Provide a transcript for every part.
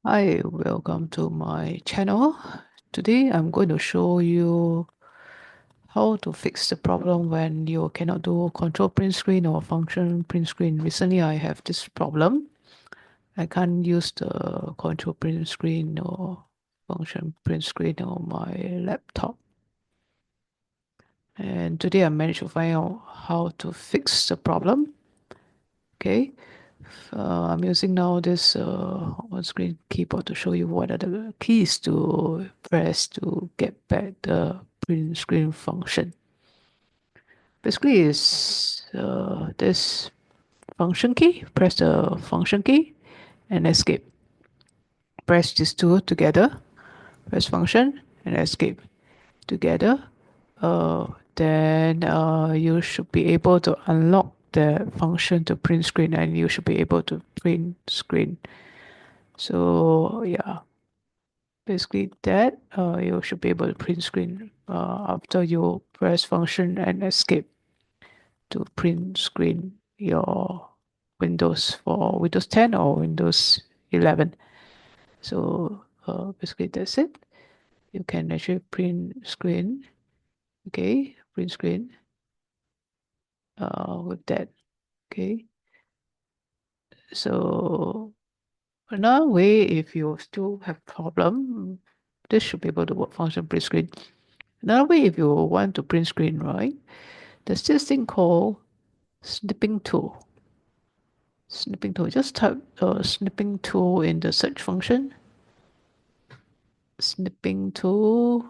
Hi, welcome to my channel. Today I'm going to show you how to fix the problem when you cannot do control print screen or function print screen. Recently I have this problem. I can't use the control print screen or function print screen on my laptop. And today I managed to find out how to fix the problem. Okay, I'm using now this on-screen keyboard to show you what are the keys to press to get back the print screen function. Basically, is this function key. Press the function key and escape. Press these two together. Press function and escape together. Then you should be able to unlock the function to print screen, and you should be able to print screen. So yeah, basically that you should be able to print screen after you press function and escape to print screen your Windows for Windows 10 or Windows 11. So basically that's it. You can actually print screen. Okay, print screen with that. Okay, so another way, if you still have problem, this should be able to work function print screen. Another way, if you want to print screen, right, there's this thing called Snipping Tool. Snipping Tool. Just type Snipping Tool in the search function. Snipping Tool.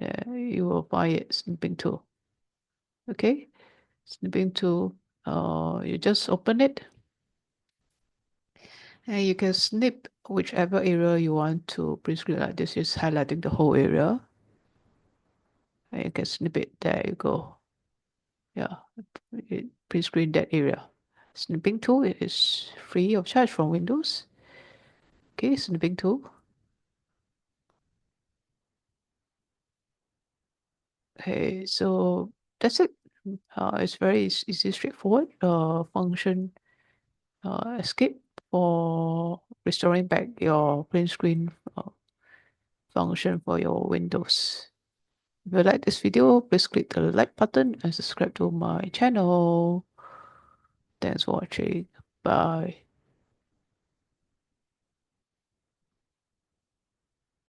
Yeah, you will find it. Snipping Tool. Okay, Snipping Tool. You just open it, and you can snip whichever area you want to print screen. Like this is highlighting the whole area. And you can snip it. There you go. Yeah, print screen that area. Snipping tool is free of charge from Windows. Okay, snipping tool. Okay, so that's it. It's very easy, straightforward. Function escape for restoring back your print screen function for your Windows. If you like this video, please click the like button and subscribe to my channel. Thanks for watching. Bye.